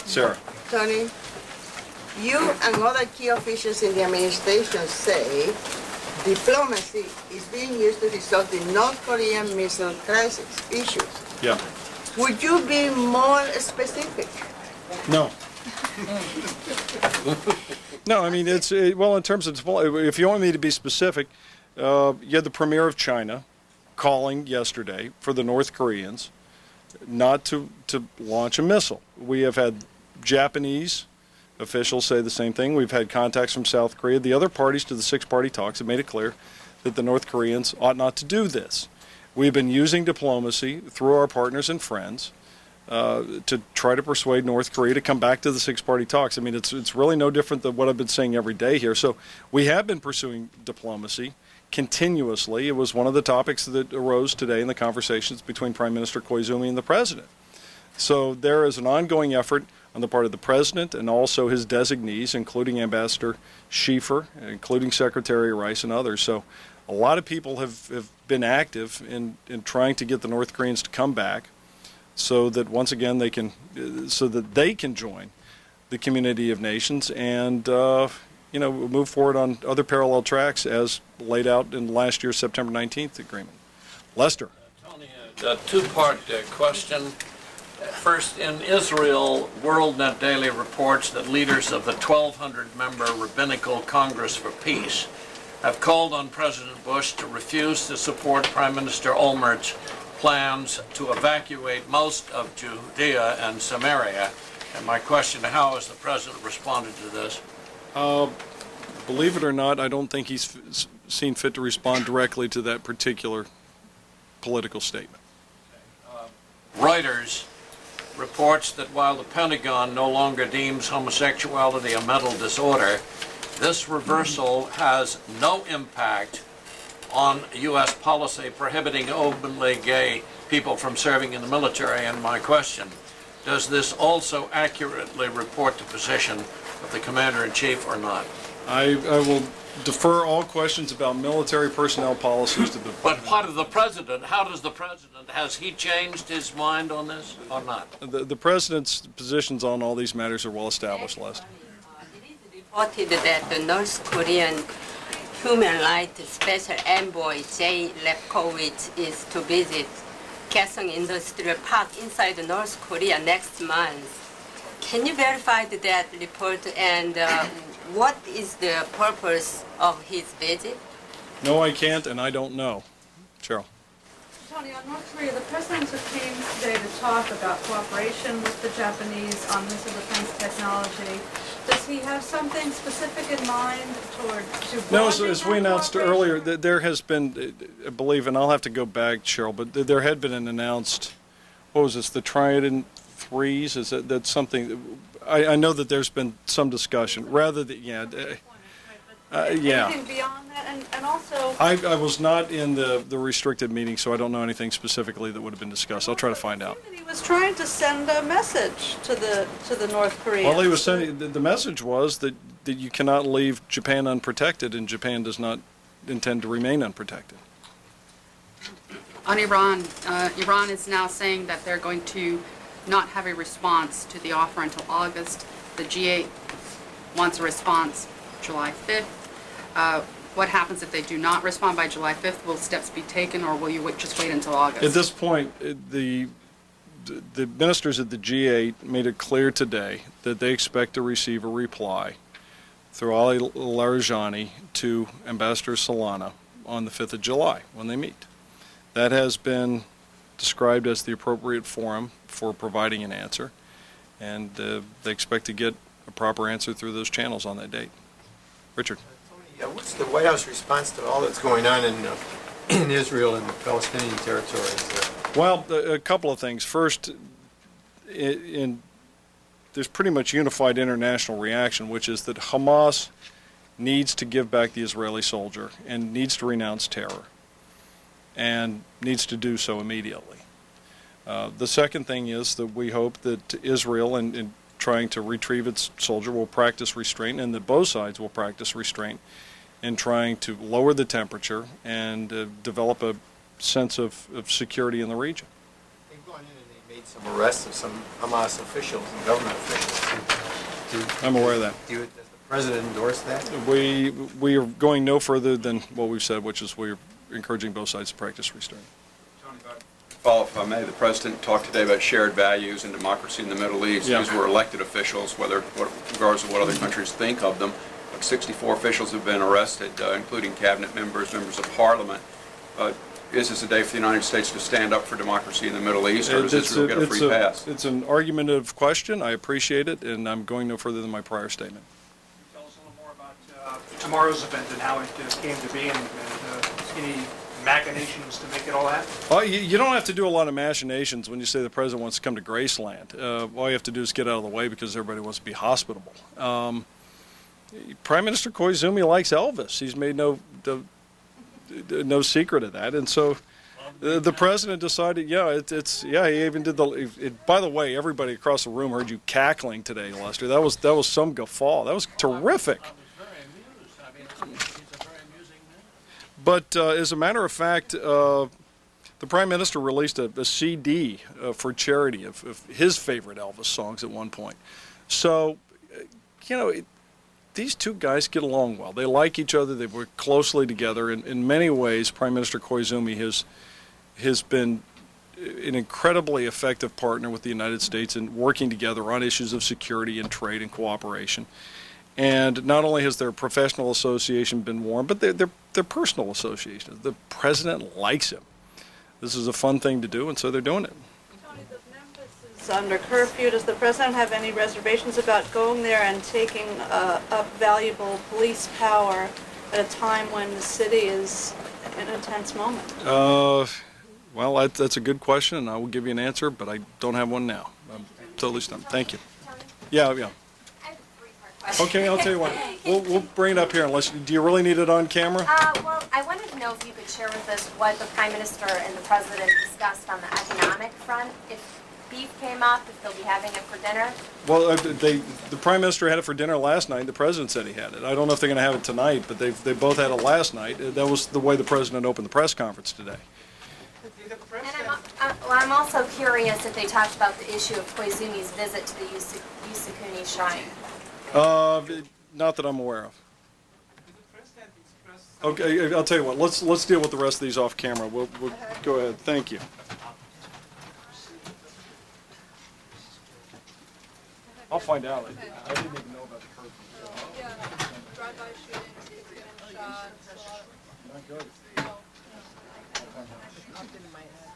Sarah. Tony, you and other key officials in the administration say diplomacy is being used to resolve the North Korean missile crisis issues. Yeah. Would you be more specific? No. No, I mean, well, in terms of, if you want me to be specific, you had the premier of China calling yesterday for the North Koreans not to launch a missile. We have had Japanese officials say the same thing. We've had contacts from South Korea. The other parties to the six-party talks have made it clear that the North Koreans ought not to do this. We've been using diplomacy through our partners and friends to try to persuade North Korea to come back to the six-party talks. I mean, it's really no different than what I've been saying every day here. So we have been pursuing diplomacy continuously. It was one of the topics that arose today in the conversations between Prime Minister Koizumi and the President. So there is an ongoing effort on the part of the President and also his designees, including Ambassador Schieffer, including Secretary Rice and others. So a lot of people have been active in trying to get the North Koreans to come back so that once again they can join the community of nations and move forward on other parallel tracks as laid out in last year's September 19th agreement. Lester. Tony, a two-part question. First, in Israel, WorldNet Daily reports that leaders of the 1,200-member Rabbinical Congress for Peace have called on President Bush to refuse to support Prime Minister Olmert's plans to evacuate most of Judea and Samaria. And my question, how has the President responded to this? Believe it or not, I don't think he's seen fit to respond directly to that particular political statement. Reuters reports that while the Pentagon no longer deems homosexuality a mental disorder, this reversal has no impact on U.S. policy prohibiting openly gay people from serving in the military. And my question, does this also accurately report the position of the Commander-in-Chief or not? I will defer all questions about military personnel policies to the... But part of the President, how does the President, has he changed his mind on this or not? The President's positions on all these matters are well established, Lester. It is reported that the North Korean Human Rights Special Envoy Jay Lepkowitz is to visit Kaesong Industrial Park inside North Korea next month. Can you verify that report, and what is the purpose of his visit? No, I can't, and I don't know. Cheryl. Tony, on North Korea, the president came today to talk about cooperation with the Japanese on missile defense technology. Does he have something specific in mind No, as we announced earlier, there has been, I believe, and I'll have to go back, Cheryl, but there had been an announced, what was this, the Trident Threes? Is that's something? I know that there's been some discussion. Rather than Anything beyond that, and also. I was not in the restricted meeting, so I don't know anything specifically that would have been discussed. I'll try to find out. He was trying to send a message to the North Koreans. Well, he was sending. The message was that you cannot leave Japan unprotected, and Japan does not intend to remain unprotected. On Iran, Iran is now saying that they're going to not have a response to the offer until August. The G8 wants a response July 5th. What happens if they do not respond by July 5th? Will steps be taken, or will you just wait until August? At this point, the ministers at the G8 made it clear today that they expect to receive a reply through Ali Larijani to Ambassador Solana on the 5th of July when they meet. That has been described as the appropriate forum for providing an answer, and they expect to get a proper answer through those channels on that date. Richard. Tony, what's the White House response to all that's going on in Israel and the Palestinian territories? Well, a couple of things. First, there's pretty much unified international reaction, which is that Hamas needs to give back the Israeli soldier and needs to renounce terror and needs to do so immediately. The second thing is that we hope that Israel, in trying to retrieve its soldier, will practice restraint, and that both sides will practice restraint in trying to lower the temperature and develop a sense of security in the region. They've gone in and they made some arrests of some Hamas officials and government officials. I'm aware of that. Does the president endorse that? We are going no further than what we've said, which is we're encouraging both sides to practice restraint. Follow, if I may, the president talked today about shared values and democracy in the Middle East. Yeah. These were elected officials, regardless of what other countries think of them. 64 officials have been arrested, including cabinet members, members of parliament. Is this a day for the United States to stand up for democracy in the Middle East, or does Israel get a free pass? It's an argumentative question. I appreciate it, and I'm going no further than my prior statement. Tell us a little more about tomorrow's event and how it came to be, and any machinations to make it all happen? Well, you don't have to do a lot of machinations when you say the president wants to come to Graceland. All you have to do is get out of the way because everybody wants to be hospitable. Prime Minister Koizumi likes Elvis. He's made no secret of that, and so the president decided. Yeah, he even did by the way, everybody across the room heard you cackling today, Lester. That was some guffaw. That was terrific. I was very amused. I mean, he's a very amusing man. But as a matter of fact, the Prime Minister released a CD for charity of his favorite Elvis songs at one point. So, these two guys get along well. They like each other. They work closely together. In many ways, Prime Minister Koizumi has been an incredibly effective partner with the United States in working together on issues of security and trade and cooperation. And not only has their professional association been warm, but their personal association. The president likes him. This is a fun thing to do, and so they're doing it. Tony, the Memphis is under curfew. Does the president have any reservations about going there and taking up valuable police power at a time when the city is in a tense moment? Well, that's a good question, and I will give you an answer, but I don't have one now. I'm totally stumped. Thank you. Yeah. Okay, I'll tell you what. We'll bring it up here. Do you really need it on camera? Well, I wanted to know if you could share with us what the Prime Minister and the President discussed on the economic front. If beef came up, if they'll be having it for dinner. Well, the Prime Minister had it for dinner last night. The President said he had it. I don't know if they're going to have it tonight, but they both had it last night. That was the way the President opened the press conference today. And I'm also curious if they talked about the issue of Koizumi's visit to the Yusukuni Shrine. Not that I'm aware of. Okay, I'll tell you what. Let's deal with the rest of these off camera. We'll go ahead. Thank you. I'll find out. I didn't even know about the curfew. Yeah, drive-by shootings, shot. Not good. Popped into my head.